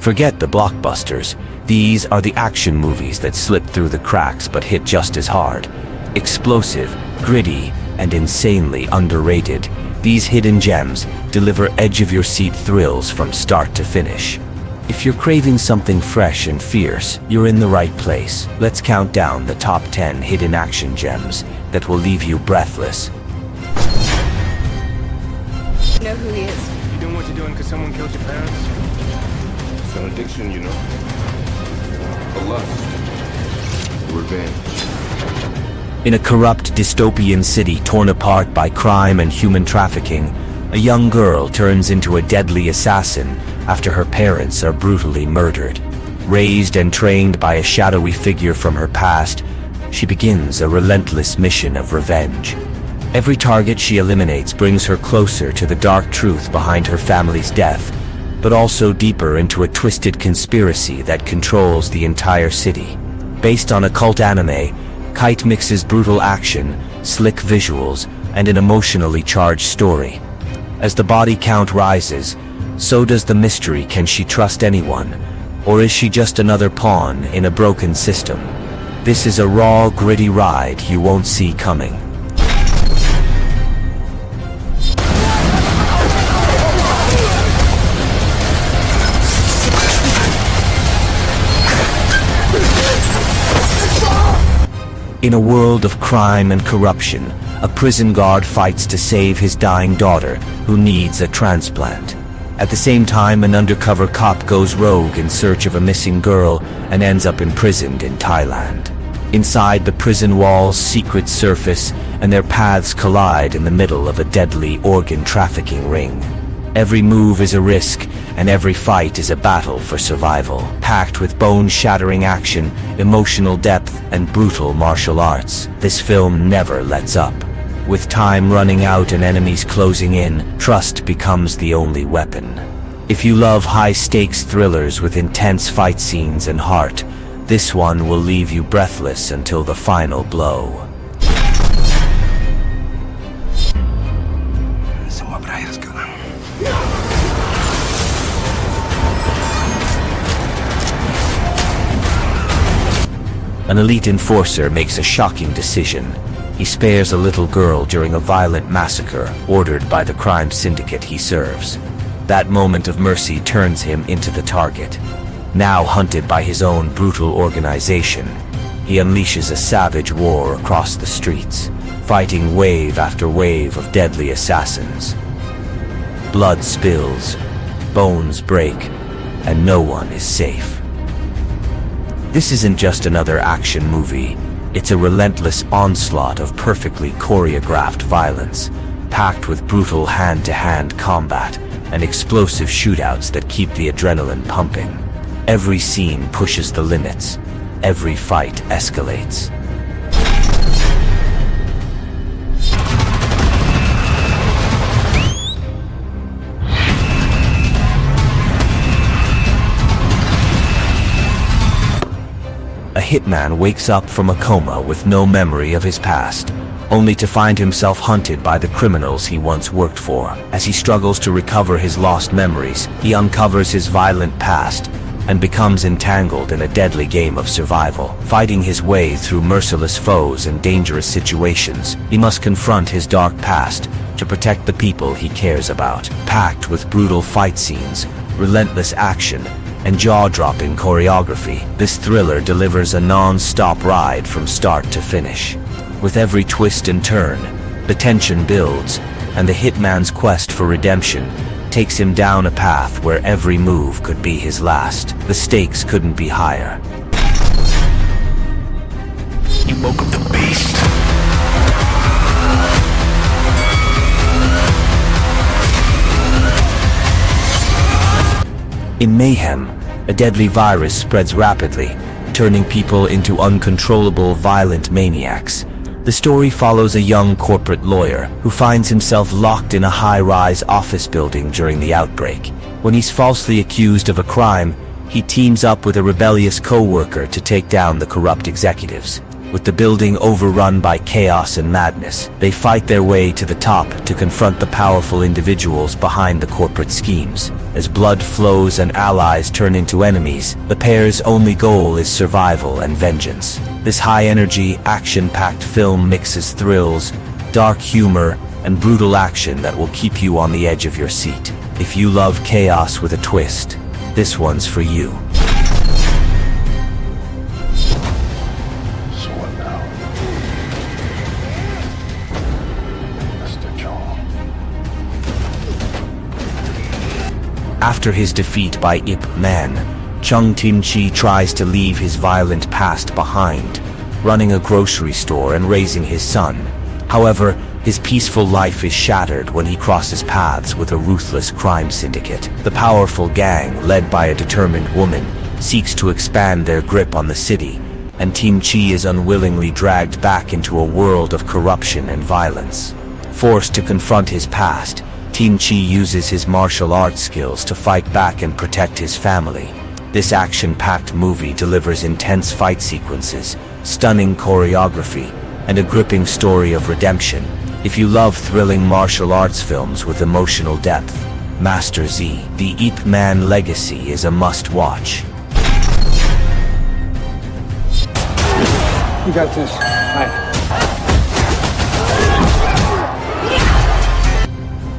Forget the blockbusters. These are the action movies that slip through the cracks but hit just as hard. Explosive, gritty, and insanely underrated, these hidden gems deliver edge-of-your-seat thrills from start to finish. If you're craving something fresh and fierce, you're in the right place. Let's count down the top 10 hidden action gems that will leave you breathless. You know who he is. You doing what you're doing because someone killed your parents? It's an addiction, you know. A lust. Revenge. In a corrupt dystopian city torn apart by crime and human trafficking, a young girl turns into a deadly assassin after her parents are brutally murdered. Raised and trained by a shadowy figure from her past, she begins a relentless mission of revenge. Every target she eliminates brings her closer to the dark truth behind her family's death, but also deeper into a twisted conspiracy that controls the entire city. Based on a cult anime, Kite mixes brutal action, slick visuals, and an emotionally charged story. As the body count rises, so does the mystery. Can she trust anyone? Or is she just another pawn in a broken system? This is a raw, gritty ride you won't see coming. In a world of crime and corruption, a prison guard fights to save his dying daughter, who needs a transplant. At the same time, an undercover cop goes rogue in search of a missing girl and ends up imprisoned in Thailand. Inside the prison walls, secrets surface, and their paths collide in the middle of a deadly organ trafficking ring. Every move is a risk, and every fight is a battle for survival, packed with bone-shattering action, emotional depth, and brutal martial arts. This film never lets up. With time running out and enemies closing in, trust becomes the only weapon. If you love high-stakes thrillers with intense fight scenes and heart, this one will leave you breathless until the final blow. An elite enforcer makes a shocking decision. He spares a little girl during a violent massacre ordered by the crime syndicate he serves. That moment of mercy turns him into the target. Now hunted by his own brutal organization, he unleashes a savage war across the streets, fighting wave after wave of deadly assassins. Blood spills, bones break, and no one is safe. This isn't just another action movie. It's a relentless onslaught of perfectly choreographed violence, packed with brutal hand-to-hand combat and explosive shootouts that keep the adrenaline pumping. Every scene pushes the limits. Every fight escalates. A hitman wakes up from a coma with no memory of his past, only to find himself hunted by the criminals he once worked for. As he struggles to recover his lost memories, he uncovers his violent past and becomes entangled in a deadly game of survival. Fighting his way through merciless foes and dangerous situations, he must confront his dark past to protect the people he cares about. Packed with brutal fight scenes, relentless action, and jaw-dropping choreography, this thriller delivers a non-stop ride from start to finish. With every twist and turn, the tension builds, and the hitman's quest for redemption takes him down a path where every move could be his last. The stakes couldn't be higher. You woke up the beast. In Mayhem, a deadly virus spreads rapidly, turning people into uncontrollable, violent maniacs. The story follows a young corporate lawyer who finds himself locked in a high-rise office building during the outbreak. When he's falsely accused of a crime, he teams up with a rebellious co-worker to take down the corrupt executives. With the building overrun by chaos and madness, they fight their way to the top to confront the powerful individuals behind the corporate schemes. As blood flows and allies turn into enemies, the pair's only goal is survival and vengeance. This high-energy, action-packed film mixes thrills, dark humor, and brutal action that will keep you on the edge of your seat. If you love chaos with a twist, this one's for you. So what now? Mr. John. After his defeat by Ip Man, Chung Tin-chi tries to leave his violent past behind, running a grocery store and raising his son. However, his peaceful life is shattered when he crosses paths with a ruthless crime syndicate. The powerful gang, led by a determined woman, seeks to expand their grip on the city, and Tin-chi is unwillingly dragged back into a world of corruption and violence. Forced to confront his past, Tin-chi uses his martial arts skills to fight back and protect his family. This action-packed movie delivers intense fight sequences, stunning choreography, and a gripping story of redemption. If you love thrilling martial arts films with emotional depth, Master Z, The Ip Man Legacy is a must-watch. You got this. Hi.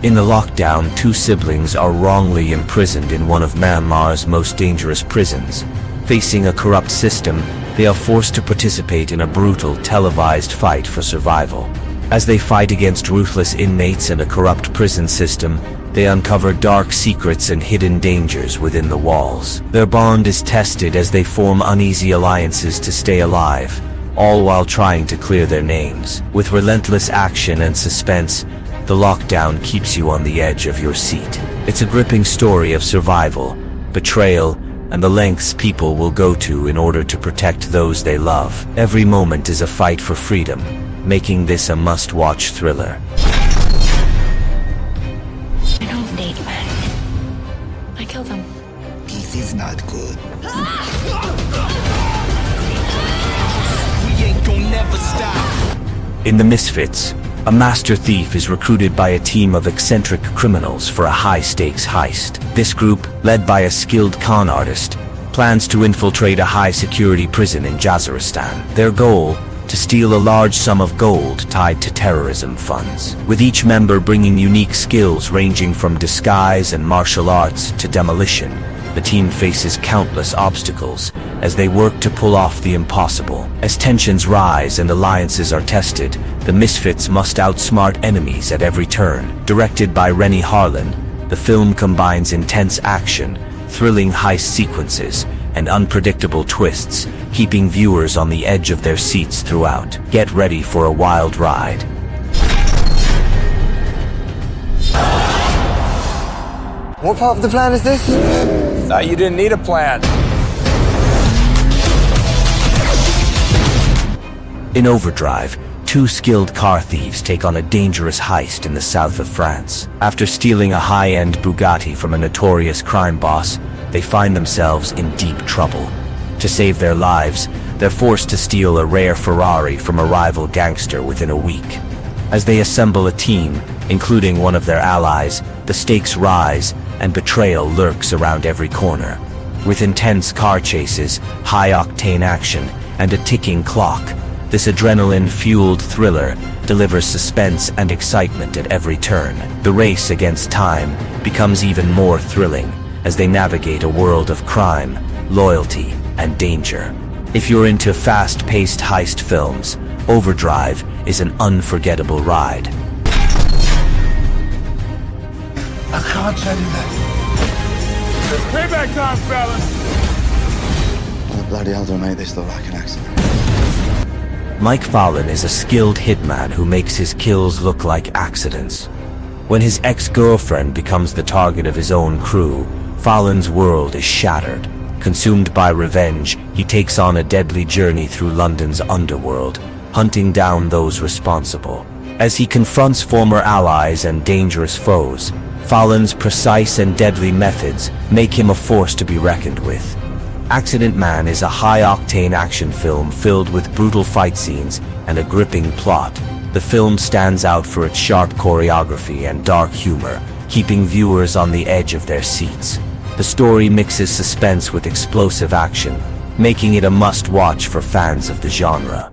In the lockdown, two siblings are wrongly imprisoned in one of Myanmar's most dangerous prisons. Facing a corrupt system, they are forced to participate in a brutal, televised fight for survival. As they fight against ruthless inmates and a corrupt prison system, they uncover dark secrets and hidden dangers within the walls. Their bond is tested as they form uneasy alliances to stay alive, all while trying to clear their names. With relentless action and suspense, the lockdown keeps you on the edge of your seat. It's a gripping story of survival, betrayal, and the lengths people will go to in order to protect those they love. Every moment is a fight for freedom, making this a must-watch thriller. I don't date men. I kill them. This is not good. We ain't gonna never stop. In The Misfits, a master thief is recruited by a team of eccentric criminals for a high-stakes heist. This group, led by a skilled con artist, plans to infiltrate a high-security prison in Jazaristan. Their goal: to steal a large sum of gold tied to terrorism funds. With each member bringing unique skills ranging from disguise and martial arts to demolition, the team faces countless obstacles as they work to pull off the impossible. As tensions rise and alliances are tested, the Misfits must outsmart enemies at every turn. Directed by Rennie Harlan, the film combines intense action, thrilling heist sequences, and unpredictable twists, keeping viewers on the edge of their seats throughout. Get ready for a wild ride. What part of the plan is this? Thought you didn't need a plan. In Overdrive, two skilled car thieves take on a dangerous heist in the south of France. After stealing a high-end Bugatti from a notorious crime boss, they find themselves in deep trouble. To save their lives, they're forced to steal a rare Ferrari from a rival gangster within a week. As they assemble a team, including one of their allies, the stakes rise and betrayal lurks around every corner. With intense car chases, high-octane action, and a ticking clock, this adrenaline-fueled thriller delivers suspense and excitement at every turn. The race against time becomes even more thrilling as they navigate a world of crime, loyalty, and danger. If you're into fast-paced heist films, Overdrive is an unforgettable ride. I can't tell you that. It's payback time, Fallon! What the bloody hell do I make this look like an accident? Mike Fallon is a skilled hitman who makes his kills look like accidents. When his ex-girlfriend becomes the target of his own crew, Fallon's world is shattered. Consumed by revenge, he takes on a deadly journey through London's underworld, hunting down those responsible. As he confronts former allies and dangerous foes, Fallon's precise and deadly methods make him a force to be reckoned with. Accident Man is a high-octane action film filled with brutal fight scenes and a gripping plot. The film stands out for its sharp choreography and dark humor, keeping viewers on the edge of their seats. The story mixes suspense with explosive action, making it a must-watch for fans of the genre.